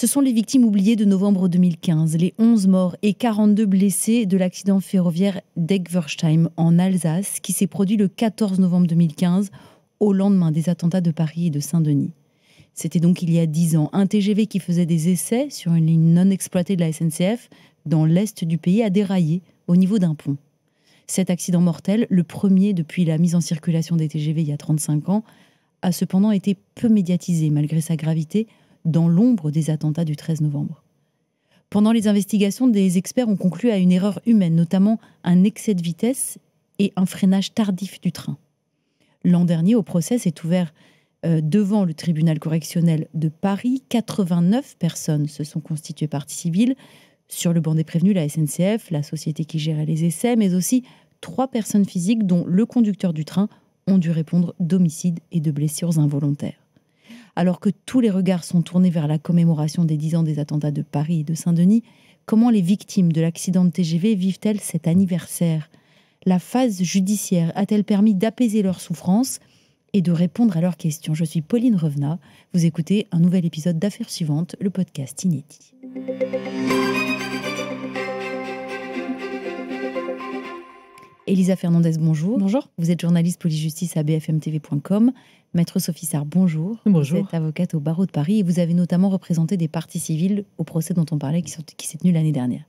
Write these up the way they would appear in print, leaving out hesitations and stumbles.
Ce sont les victimes oubliées de novembre 2015, les 11 morts et 42 blessés de l'accident ferroviaire d'Egversheim en Alsace qui s'est produit le 14 novembre 2015 au lendemain des attentats de Paris et de Saint-Denis. C'était donc il y a 10 ans. Un TGV qui faisait des essais sur une ligne non exploitée de la SNCF dans l'est du pays a déraillé au niveau d'un pont. Cet accident mortel, le premier depuis la mise en circulation des TGV il y a 35 ans, a cependant été peu médiatisé malgré sa gravité dans l'ombre des attentats du 13 novembre. Pendant les investigations, des experts ont conclu à une erreur humaine, notamment un excès de vitesse et un freinage tardif du train. L'an dernier, au procès, s'est ouvert devant le tribunal correctionnel de Paris. 89 personnes se sont constituées partie civile. Sur le banc des prévenus, la SNCF, la société qui gérait les essais, mais aussi 3 personnes physiques, dont le conducteur du train, ont dû répondre d'homicide et de blessures involontaires. Alors que tous les regards sont tournés vers la commémoration des 10 ans des attentats de Paris et de Saint-Denis, comment les victimes de l'accident de TGV vivent-elles cet anniversaire ? La phase judiciaire a-t-elle permis d'apaiser leurs souffrances et de répondre à leurs questions ? Je suis Pauline Revenat, vous écoutez un nouvel épisode d'Affaires suivantes, le podcast inédit. Elisa Fernandez, bonjour. Bonjour. Vous êtes journaliste police-justice à bfmtv.com. Maître Sophie Sarr, bonjour. Bonjour. Vous êtes avocate au barreau de Paris et vous avez notamment représenté des parties civiles au procès dont on parlait qui s'est tenu l'année dernière.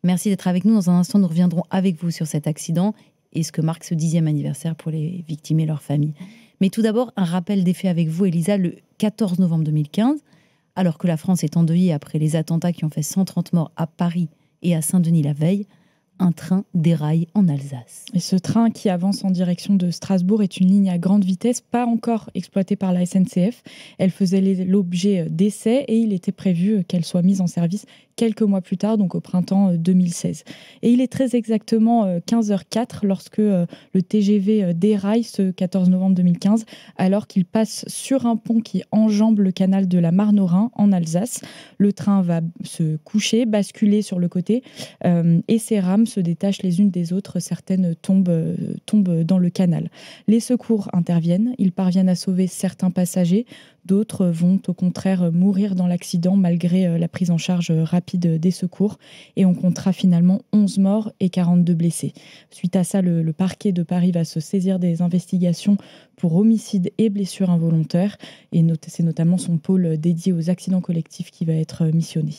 Merci d'être avec nous. Dans un instant, nous reviendrons avec vous sur cet accident et ce que marque ce 10e anniversaire pour les victimes et leurs familles. Mais tout d'abord, un rappel des faits avec vous, Elisa. Le 14 novembre 2015, alors que la France est endeuillée après les attentats qui ont fait 130 morts à Paris et à Saint-Denis la veille, un train déraille en Alsace. Et ce train qui avance en direction de Strasbourg est une ligne à grande vitesse, pas encore exploitée par la SNCF. Elle faisait l'objet d'essais et il était prévu qu'elle soit mise en service quelques mois plus tard, donc au printemps 2016. Et il est très exactement 15h04 lorsque le TGV déraille ce 14 novembre 2015, alors qu'il passe sur un pont qui enjambe le canal de la Marne au Rhin en Alsace. Le train va se coucher, basculer sur le côté et ses rames se détachent les unes des autres. Certaines tombent dans le canal. Les secours interviennent, ils parviennent à sauver certains passagers. D'autres vont au contraire mourir dans l'accident malgré la prise en charge rapide des secours. Et on comptera finalement 11 morts et 42 blessés. Suite à ça, le parquet de Paris va se saisir des investigations pour homicide et blessures involontaires. Et c'est notamment son pôle dédié aux accidents collectifs qui va être missionné.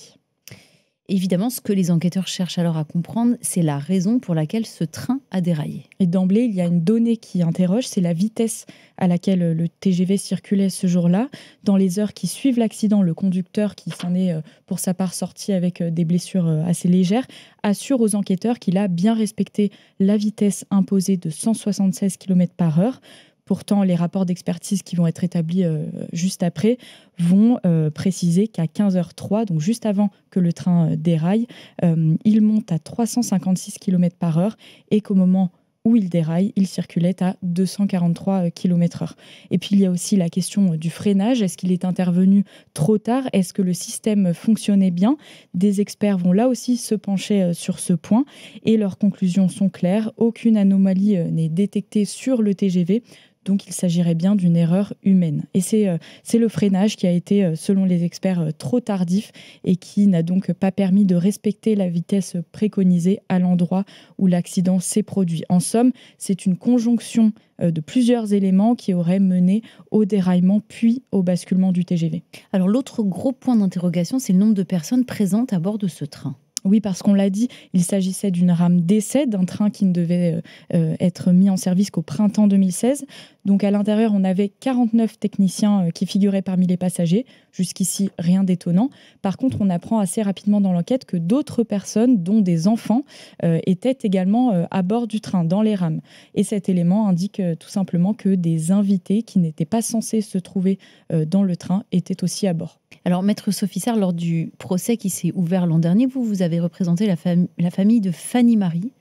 Évidemment, ce que les enquêteurs cherchent alors à comprendre, c'est la raison pour laquelle ce train a déraillé. Et d'emblée, il y a une donnée qui interroge, c'est la vitesse à laquelle le TGV circulait ce jour-là. Dans les heures qui suivent l'accident, le conducteur, qui s'en est pour sa part sorti avec des blessures assez légères, assure aux enquêteurs qu'il a bien respecté la vitesse imposée de 176 km/h. Pourtant, les rapports d'expertise qui vont être établis juste après vont préciser qu'à 15h03, donc juste avant que le train déraille, il monte à 356 km/h et qu'au moment où il déraille, il circulait à 243 km/h. Et puis, il y a aussi la question du freinage. Est-ce qu'il est intervenu trop tard ? Est-ce que le système fonctionnait bien ? Des experts vont là aussi se pencher sur ce point et leurs conclusions sont claires. Aucune anomalie n'est détectée sur le TGV. Donc, il s'agirait bien d'une erreur humaine. Et c'est le freinage qui a été, selon les experts, trop tardif et qui n'a donc pas permis de respecter la vitesse préconisée à l'endroit où l'accident s'est produit. En somme, c'est une conjonction de plusieurs éléments qui auraient mené au déraillement puis au basculement du TGV. Alors, l'autre gros point d'interrogation, c'est le nombre de personnes présentes à bord de ce train. Oui, parce qu'on l'a dit, il s'agissait d'une rame d'essai, d'un train qui ne devait être mis en service qu'au printemps 2016. Donc à l'intérieur, on avait 49 techniciens qui figuraient parmi les passagers. Jusqu'ici, rien d'étonnant. Par contre, on apprend assez rapidement dans l'enquête que d'autres personnes, dont des enfants, étaient également à bord du train, dans les rames. Et cet élément indique tout simplement que des invités qui n'étaient pas censés se trouver dans le train étaient aussi à bord. Alors, Maître Sophie Sarr, lors du procès qui s'est ouvert l'an dernier, vous avez représenté la famille de Fanny Marie,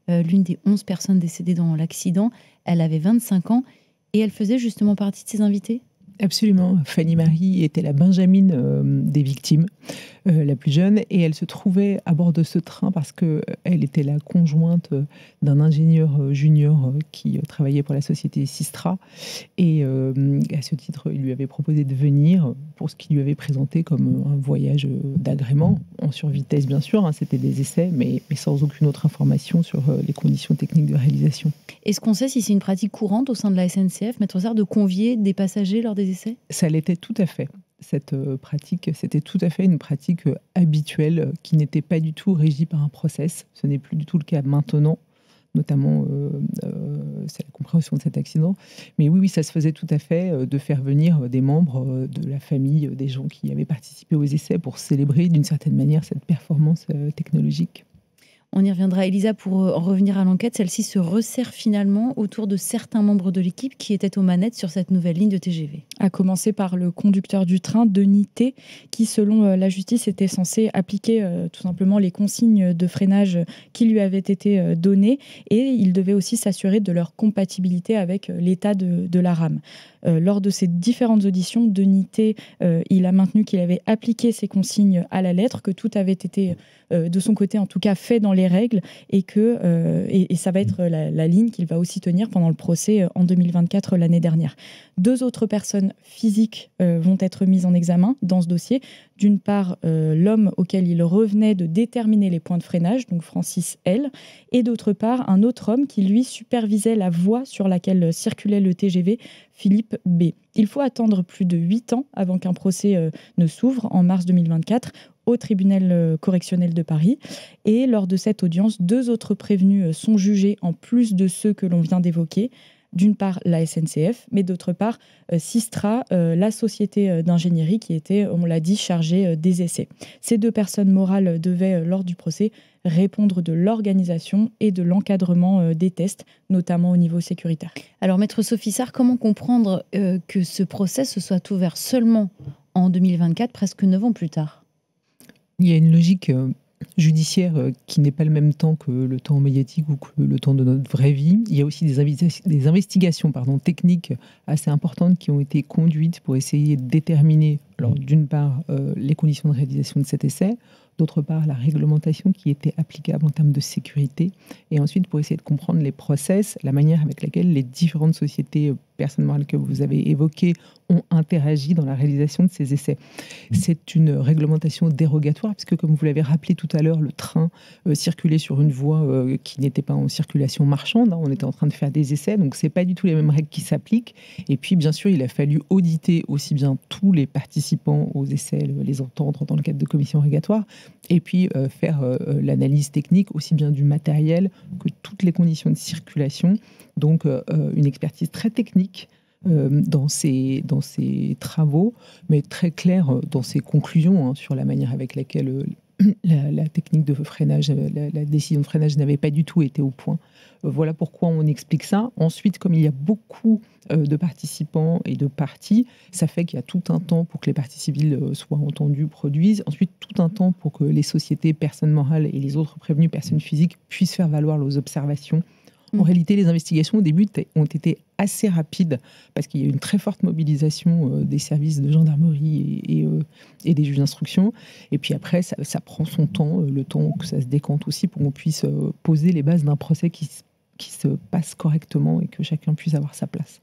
l'une des 11 personnes décédées dans l'accident. Elle avait 25 ans et elle faisait justement partie de ces invités ? Absolument. Fanny Marie était la benjamine des victimes. la plus jeune, et elle se trouvait à bord de ce train parce qu'elle était la conjointe d'un ingénieur junior qui travaillait pour la société Sistra, et à ce titre, il lui avait proposé de venir pour ce qu'il lui avait présenté comme un voyage d'agrément, en survitesse bien sûr, hein, c'était des essais, mais sans aucune autre information sur les conditions techniques de réalisation. Est-ce qu'on sait si c'est une pratique courante au sein de la SNCF, Maître Serre, de convier des passagers lors des essais? Ça l'était tout à fait. Cette pratique, c'était tout à fait une pratique habituelle qui n'était pas du tout régie par un process. Ce n'est plus du tout le cas maintenant, notamment c'est la compréhension de cet accident. Mais oui, ça se faisait tout à fait de faire venir des membres de la famille, des gens qui avaient participé aux essais pour célébrer d'une certaine manière cette performance technologique. On y reviendra, Elisa, pour en revenir à l'enquête. Celle-ci se resserre finalement autour de certains membres de l'équipe qui étaient aux manettes sur cette nouvelle ligne de TGV. À commencer par le conducteur du train, Denis T, qui, selon la justice, était censé appliquer tout simplement les consignes de freinage qui lui avaient été données, et il devait aussi s'assurer de leur compatibilité avec l'état de la rame. Lors de ces différentes auditions, Denis T, il a maintenu qu'il avait appliqué ces consignes à la lettre, que tout avait été, de son côté en tout cas, fait dans les règles, et et ça va être la ligne qu'il va aussi tenir pendant le procès en 2024, l'année dernière. 2 autres personnes physiques vont être mises en examen dans ce dossier. D'une part, l'homme auquel il revenait de déterminer les points de freinage, donc Francis L, et d'autre part, un autre homme qui, lui, supervisait la voie sur laquelle circulait le TGV, Philippe B. Il faut attendre plus de 8 ans avant qu'un procès ne s'ouvre en mars 2024 au tribunal correctionnel de Paris. Et lors de cette audience, 2 autres prévenus sont jugés en plus de ceux que l'on vient d'évoquer. D'une part, la SNCF, mais d'autre part, Sistra, la société d'ingénierie qui était, on l'a dit, chargée des essais. Ces 2 personnes morales devaient, lors du procès, répondre de l'organisation et de l'encadrement des tests, notamment au niveau sécuritaire. Alors, Maître Sophie Sarr, comment comprendre que ce procès se soit ouvert seulement en 2024, presque 9 ans plus tard? Il y a une logique judiciaire qui n'est pas le même temps que le temps médiatique ou que le temps de notre vraie vie. Il y a aussi des investigations techniques assez importantes qui ont été conduites pour essayer de déterminer, alors d'une part, les conditions de réalisation de cet essai, d'autre part, la réglementation qui était applicable en termes de sécurité, et ensuite pour essayer de comprendre les process, la manière avec laquelle les différentes sociétés, personnes morales que vous avez évoquées, ont interagi dans la réalisation de ces essais. C'est une réglementation dérogatoire, puisque comme vous l'avez rappelé tout à l'heure, le train circulait sur une voie qui n'était pas en circulation marchande, hein, on était en train de faire des essais, donc c'est pas du tout les mêmes règles qui s'appliquent. Et puis bien sûr, il a fallu auditer aussi bien tous les participants aux essais, les entendre dans le cadre de commissions régatoires, et puis faire l'analyse technique aussi bien du matériel que toutes les conditions de circulation. Donc une expertise très technique dans ces travaux, mais très claire dans ses conclusions sur la manière avec laquelle la technique de freinage, la décision de freinage n'avait pas du tout été au point. Voilà pourquoi on explique ça. Ensuite, comme il y a beaucoup de participants et de parties, ça fait qu'il y a tout un temps pour que les parties civiles soient entendues, produisent. Ensuite, tout un temps pour que les sociétés, personnes morales et les autres prévenus, personnes physiques, puissent faire valoir leurs observations. En réalité, les investigations au début ont été assez rapides parce qu'il y a eu une très forte mobilisation des services de gendarmerie et des juges d'instruction. Et puis après, ça prend son temps, le temps que ça se décante aussi pour qu'on puisse poser les bases d'un procès qui se passe correctement et que chacun puisse avoir sa place.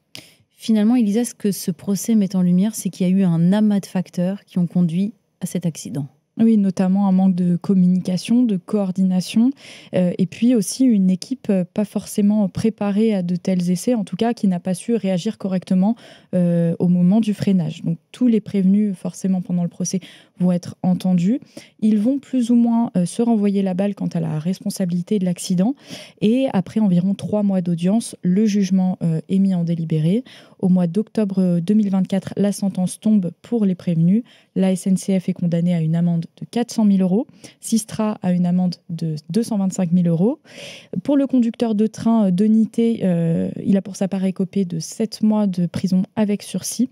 Finalement, Elisa, ce que ce procès met en lumière, c'est qu'il y a eu un amas de facteurs qui ont conduit à cet accident. Oui, notamment un manque de communication, de coordination, et puis aussi une équipe pas forcément préparée à de tels essais, en tout cas qui n'a pas su réagir correctement au moment du freinage. Donc tous les prévenus, forcément pendant le procès, vont être entendus. Ils vont plus ou moins se renvoyer la balle quant à la responsabilité de l'accident. Et après environ 3 mois d'audience, le jugement est mis en délibéré. Au mois d'octobre 2024, la sentence tombe pour les prévenus. La SNCF est condamnée à une amende de 400 000 €. Sistra à une amende de 225 000 €. Pour le conducteur de train, Denis T, il a pour sa part écopé de 7 mois de prison avec sursis.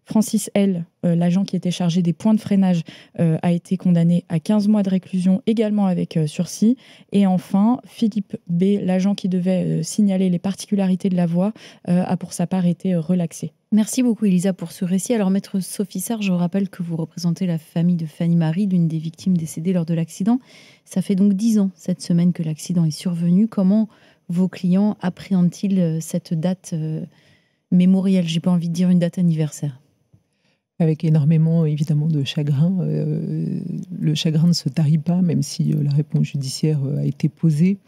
Francis L., l'agent qui était chargé des points de freinage, a été condamné à 15 mois de réclusion, également avec sursis. Et enfin, Philippe B., l'agent qui devait signaler les particularités de la voie, a pour sa part été relaxé. Merci beaucoup Elisa pour ce récit. Alors maître Sophie Sarr, je rappelle que vous représentez la famille de Fanny Marie, l'une des victimes décédées lors de l'accident. Ça fait donc 10 ans cette semaine que l'accident est survenu. Comment vos clients appréhendent-ils cette date mémorielle? J'ai pas envie de dire une date anniversaire. Avec énormément, évidemment, de chagrin. Le chagrin ne se tarit pas, même si la réponse judiciaire a été posée.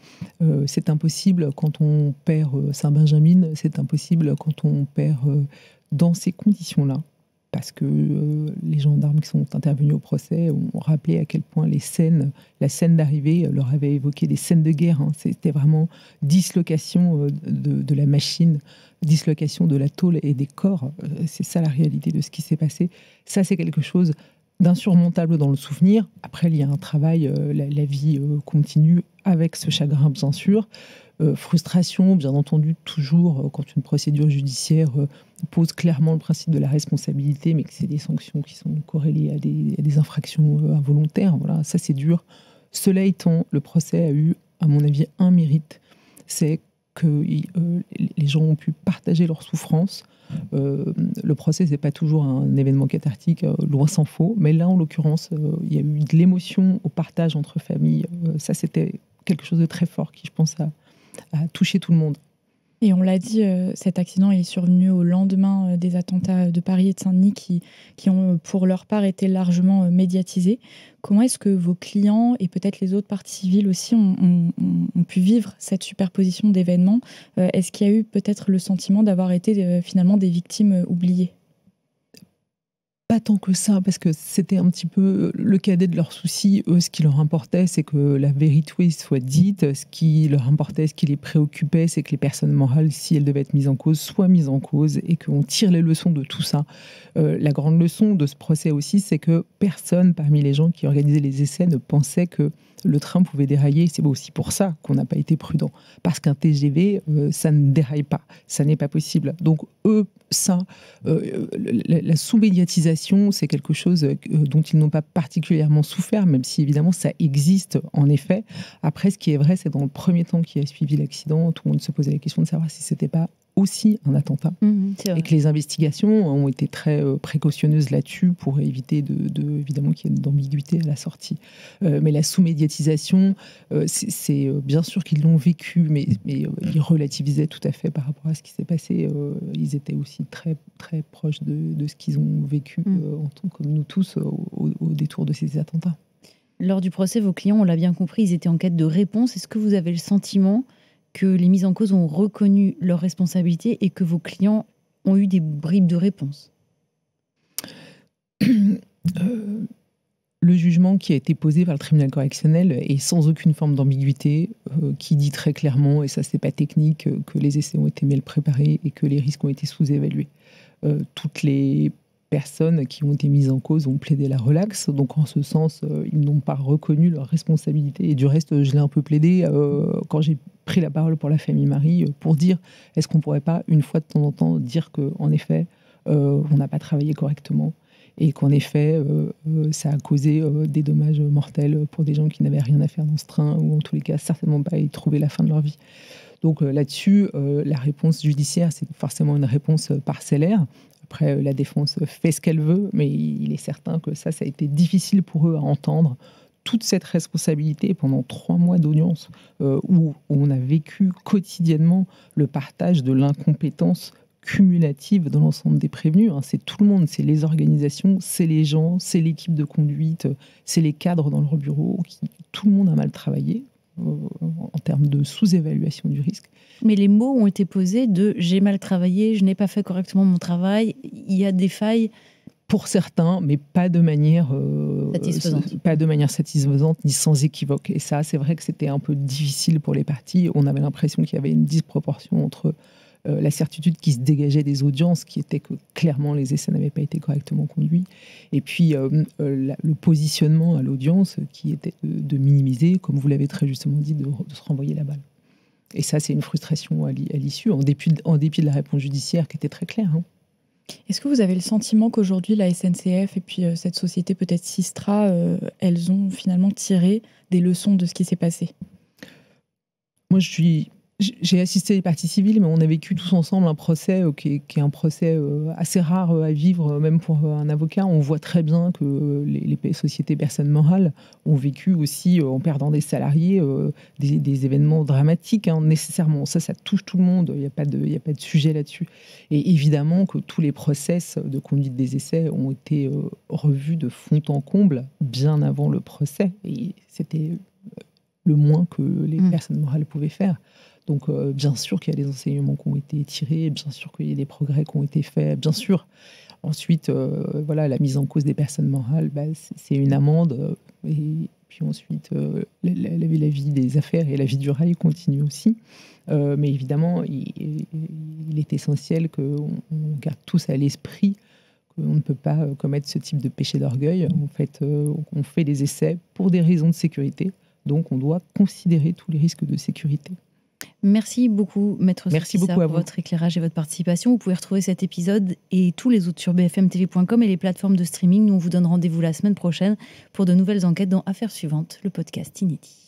C'est impossible quand on perd Saint-Benjamin, c'est impossible quand on perd dans ces conditions-là. Parce que les gendarmes qui sont intervenus au procès ont rappelé à quel point la scène d'arrivée leur avait évoqué des scènes de guerre. Hein. C'était vraiment dislocation de la machine, dislocation de la tôle et des corps. C'est ça la réalité de ce qui s'est passé. Ça, c'est quelque chose d'insurmontable dans le souvenir. Après, il y a un travail, la vie continue avec ce chagrin, bien sûr. Frustration, bien entendu, toujours quand une procédure judiciaire pose clairement le principe de la responsabilité, mais que c'est des sanctions qui sont corrélées à des infractions involontaires. Voilà, ça c'est dur. Cela étant, le procès a eu, à mon avis, un mérite, c'est que les gens ont pu partager leur souffrance. Le procès, c'est pas toujours un événement cathartique, loin s'en faut, mais là, en l'occurrence, il y a eu de l'émotion au partage entre familles. Ça, c'était quelque chose de très fort qui, je pense, a touché tout le monde. Et on l'a dit, cet accident est survenu au lendemain des attentats de Paris et de Saint-Denis qui ont, pour leur part, été largement médiatisés. Comment est-ce que vos clients et peut-être les autres parties civiles aussi ont pu vivre cette superposition d'événements? Est-ce qu'il y a eu peut-être le sentiment d'avoir été finalement des victimes oubliées? Pas tant que ça, parce que c'était un petit peu le cadet de leurs soucis. Eux, ce qui leur importait, c'est que la vérité soit dite. Ce qui leur importait, ce qui les préoccupait, c'est que les personnes morales, si elles devaient être mises en cause, soient mises en cause et qu'on tire les leçons de tout ça. La grande leçon de ce procès aussi, c'est que personne parmi les gens qui organisaient les essais ne pensait que le train pouvait dérailler. C'est aussi pour ça qu'on n'a pas été prudent. Parce qu'un TGV, ça ne déraille pas. Ça n'est pas possible. Donc eux, ça, la sous-médiatisation, c'est quelque chose dont ils n'ont pas particulièrement souffert, même si évidemment ça existe en effet. Après, ce qui est vrai, c'est dans le premier temps qui a suivi l'accident, tout le monde se posait la question de savoir si c'était pas aussi un attentat. Et que les investigations ont été très précautionneuses là-dessus pour éviter évidemment qu'il y ait d'ambiguïté à la sortie. Mais la sous-médiatisation, c'est bien sûr qu'ils l'ont vécu, mais ils relativisaient tout à fait par rapport à ce qui s'est passé. Ils étaient aussi très, très proches de ce qu'ils ont vécu, comme nous tous, au détour de ces attentats. Lors du procès, vos clients, on l'a bien compris, ils étaient en quête de réponse. Est-ce que vous avez le sentiment que les mises en cause ont reconnu leurs responsabilités et que vos clients ont eu des bribes de réponse? Le jugement qui a été posé par le tribunal correctionnel est sans aucune forme d'ambiguïté, qui dit très clairement, et ça c'est pas technique, que les essais ont été mal préparés et que les risques ont été sous-évalués. Toutes les personnes qui ont été mises en cause ont plaidé la relaxe, donc en ce sens, ils n'ont pas reconnu leur responsabilité. Et du reste, je l'ai un peu plaidé quand j'ai pris la parole pour la famille Marie, pour dire, est-ce qu'on pourrait pas, une fois de temps en temps, dire qu'en effet, on n'a pas travaillé correctement, et qu'en effet, ça a causé des dommages mortels pour des gens qui n'avaient rien à faire dans ce train, ou en tous les cas, certainement pas y trouver la fin de leur vie. Donc là-dessus, la réponse judiciaire, c'est forcément une réponse parcellaire. Après, la défense fait ce qu'elle veut, mais il est certain que ça a été difficile pour eux à entendre. Toute cette responsabilité pendant 3 mois d'audience, où on a vécu quotidiennement le partage de l'incompétence cumulative dans l'ensemble des prévenus. C'est tout le monde, c'est les organisations, c'est les gens, c'est l'équipe de conduite, c'est les cadres dans leur bureau. Tout le monde a mal travaillé en termes de sous-évaluation du risque. Mais les mots ont été posés de « j'ai mal travaillé, je n'ai pas fait correctement mon travail, il y a des failles ». Pour certains, mais pas de manière satisfaisante ni sans équivoque. Et ça, c'est vrai que c'était un peu difficile pour les parties. On avait l'impression qu'il y avait une disproportion entre la certitude qui se dégageait des audiences, qui était que clairement les essais n'avaient pas été correctement conduits, et puis le positionnement à l'audience qui était de minimiser, comme vous l'avez très justement dit, de se renvoyer la balle. Et ça, c'est une frustration à l'issue, en dépit de la réponse judiciaire qui était très claire. Est-ce que vous avez le sentiment qu'aujourd'hui, la SNCF et puis cette société, peut-être Sistra, elles ont finalement tiré des leçons de ce qui s'est passé? Moi, j'ai assisté les parties civiles, mais on a vécu tous ensemble un procès qui est un procès assez rare à vivre, même pour un avocat. On voit très bien que les sociétés personnes morales ont vécu aussi, en perdant des salariés, des événements dramatiques, hein, nécessairement. Ça touche tout le monde, il n'y a pas de sujet là-dessus. Et évidemment que tous les process de conduite des essais ont été revus de fond en comble bien avant le procès. Et c'était le moins que les personnes morales pouvaient faire. Donc, bien sûr qu'il y a des enseignements qui ont été tirés, bien sûr qu'il y a des progrès qui ont été faits, bien sûr. Ensuite, voilà, la mise en cause des personnes morales, c'est une amende. Et puis ensuite, la vie des affaires et la vie du rail continue aussi. Mais évidemment, il est essentiel qu'on garde tous à l'esprit qu'on ne peut pas commettre ce type de péché d'orgueil. En fait, on fait des essais pour des raisons de sécurité. Donc, on doit considérer tous les risques de sécurité. Merci beaucoup, Maître Sophissa, pour votre éclairage et votre participation. Vous pouvez retrouver cet épisode et tous les autres sur bfmtv.com et les plateformes de streaming. Nous, on vous donne rendez-vous la semaine prochaine pour de nouvelles enquêtes dans Affaires suivantes, le podcast inédit.